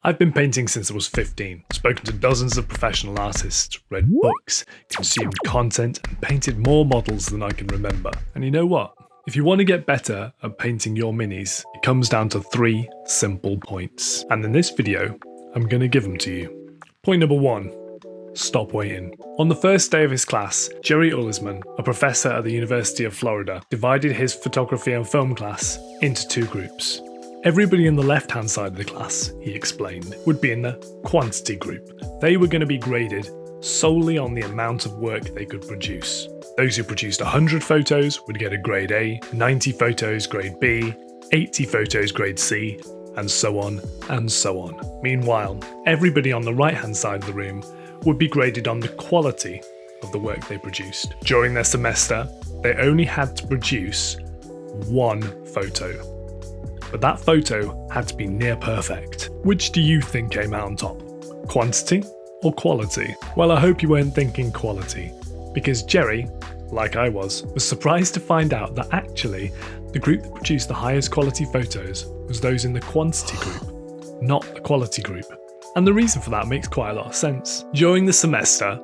I've been painting since I was 15, spoken to dozens of professional artists, read books, consumed content, and painted more models than I can remember. And you know what? If you want to get better at painting your minis, it comes down to 3 simple points. And in this video, I'm going to give them to you. Point number 1. Stop waiting. On the first day of his class, Jerry Ullisman, a professor at the University of Florida, divided his photography and film class into 2 groups. Everybody in the left-hand side of the class, he explained, would be in the quantity group. They were going to be graded solely on the amount of work they could produce. Those who produced 100 photos would get a grade A, 90 photos grade B, 80 photos grade C, and so on and so on. Meanwhile, everybody on the right-hand side of the room would be graded on the quality of the work they produced. During their semester, they only had to produce 1 photo. But that photo had to be near perfect. Which do you think came out on top? Quantity or quality? Well, I hope you weren't thinking quality, because Jerry, like I was surprised to find out that actually the group that produced the highest quality photos was those in the quantity group, not the quality group. And the reason for that makes quite a lot of sense. During the semester,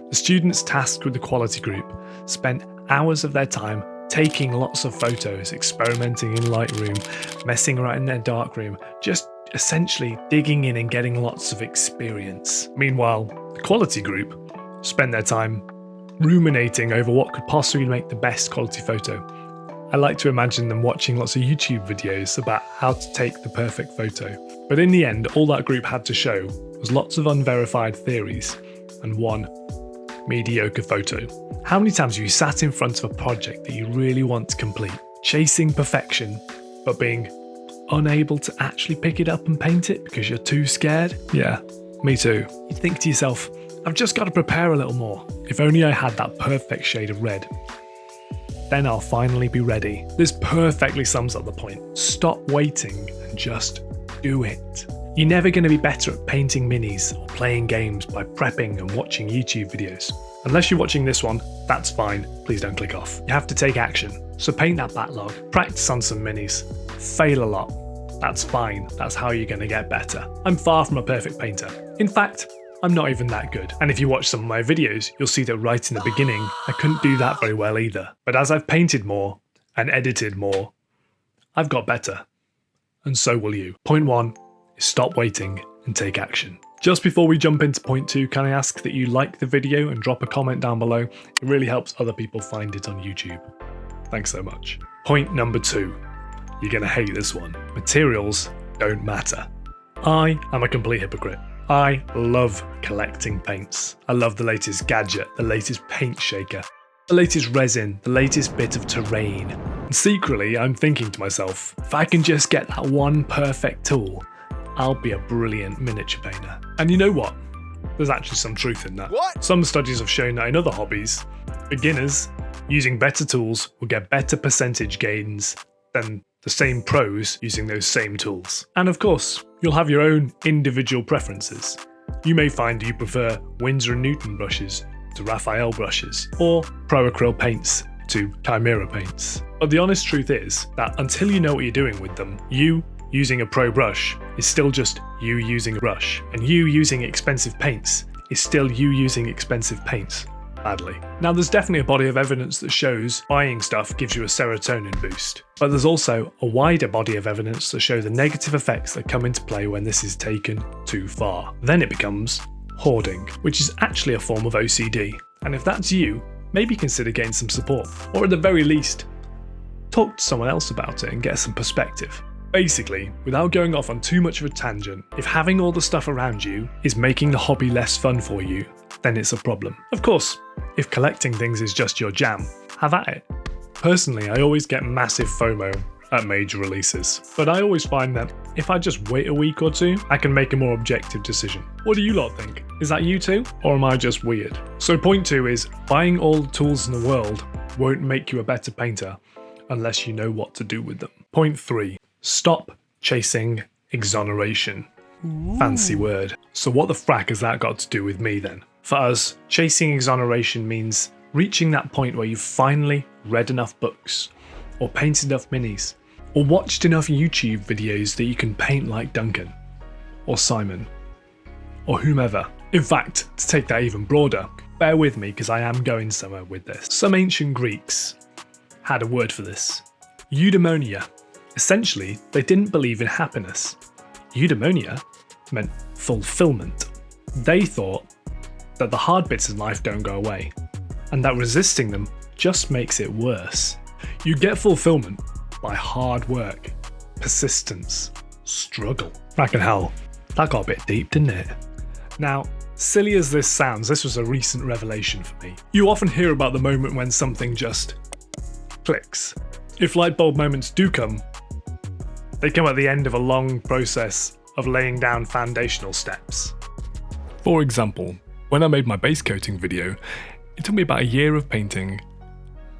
the students tasked with the quality group spent hours of their time taking lots of photos, experimenting in Lightroom, messing around in their darkroom, just essentially digging in and getting lots of experience. Meanwhile, the quality group spent their time ruminating over what could possibly make the best quality photo. I like to imagine them watching lots of YouTube videos about how to take the perfect photo. But in the end, all that group had to show was lots of unverified theories and 1 mediocre photo. How many times have you sat in front of a project that you really want to complete, chasing perfection, but being unable to actually pick it up and paint it because you're too scared? Yeah, me too. You think to yourself, I've just got to prepare a little more. If only I had that perfect shade of red. Then I'll finally be ready. This perfectly sums up the point. Stop waiting and just do it. You're never going to be better at painting minis or playing games by prepping and watching YouTube videos. Unless you're watching this one, that's fine, please don't click off. You have to take action. So paint that backlog, practice on some minis, fail a lot. That's fine, that's how you're going to get better. I'm far from a perfect painter. In fact, I'm not even that good. And if you watch some of my videos, you'll see that right in the beginning, I couldn't do that very well either. But as I've painted more and edited more, I've got better. And so will you. Point 1 is stop waiting and take action. Just before we jump into point 2, can I ask that you like the video and drop a comment down below? It really helps other people find it on YouTube. Thanks so much. Point number 2. You're gonna hate this one. Materials don't matter. I am a complete hypocrite. I love collecting paints. I love the latest gadget, the latest paint shaker, the latest resin, the latest bit of terrain. And secretly, I'm thinking to myself, if I can just get that one perfect tool, I'll be a brilliant miniature painter. And you know what? There's actually some truth in that. What? Some studies have shown that in other hobbies, beginners using better tools will get better percentage gains than the same pros using those same tools. And of course, you'll have your own individual preferences. You may find you prefer Winsor & Newton brushes to Raphael brushes, or Pro Acryl paints to Kimera paints. But the honest truth is that until you know what you're doing with them, you using a pro brush is still just you using a brush, and you using expensive paints is still you using expensive paints. Badly. Now, there's definitely a body of evidence that shows buying stuff gives you a serotonin boost, but there's also a wider body of evidence that show the negative effects that come into play when this is taken too far. Then it becomes hoarding, which is actually a form of OCD. And if that's you, maybe consider getting some support, or at the very least, talk to someone else about it and get some perspective. Basically, without going off on too much of a tangent, if having all the stuff around you is making the hobby less fun for you, then it's a problem. Of course, if collecting things is just your jam, have at it. Personally, I always get massive FOMO at major releases, but I always find that if I just wait a week or 2, I can make a more objective decision. What do you lot think? Is that you too? Or am I just weird? So point 2 is, buying all the tools in the world won't make you a better painter unless you know what to do with them. Point 3, stop chasing exoneration. Ooh. Fancy word. So what the frack has that got to do with me then? For us, chasing exoneration means reaching that point where you've finally read enough books, or painted enough minis, or watched enough YouTube videos that you can paint like Duncan. or Simon, or whomever. In fact, to take that even broader, bear with me because I am going somewhere with this. Some ancient Greeks had a word for this. Eudaimonia. Essentially, they didn't believe in happiness. Eudaimonia meant fulfillment. They thought that the hard bits in life don't go away, and that resisting them just makes it worse. You get fulfillment by hard work, persistence, struggle. Fucking hell, that got a bit deep, didn't it? Now, silly as this sounds, this was a recent revelation for me. You often hear about the moment when something just clicks. If light bulb moments do come, they come at the end of a long process of laying down foundational steps. For example, when I made my base coating video, it took me about a year of painting,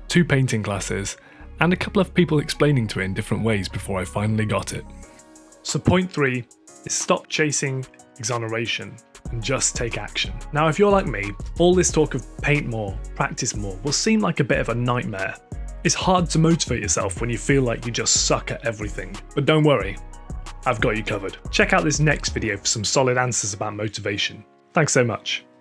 2 painting classes, and a couple of people explaining to it in different ways before I finally got it. So point 3 is stop chasing exoneration and just take action. Now if you're like me, all this talk of paint more, practice more will seem like a bit of a nightmare. It's hard to motivate yourself when you feel like you just suck at everything. But don't worry, I've got you covered. Check out this next video for some solid answers about motivation. Thanks so much.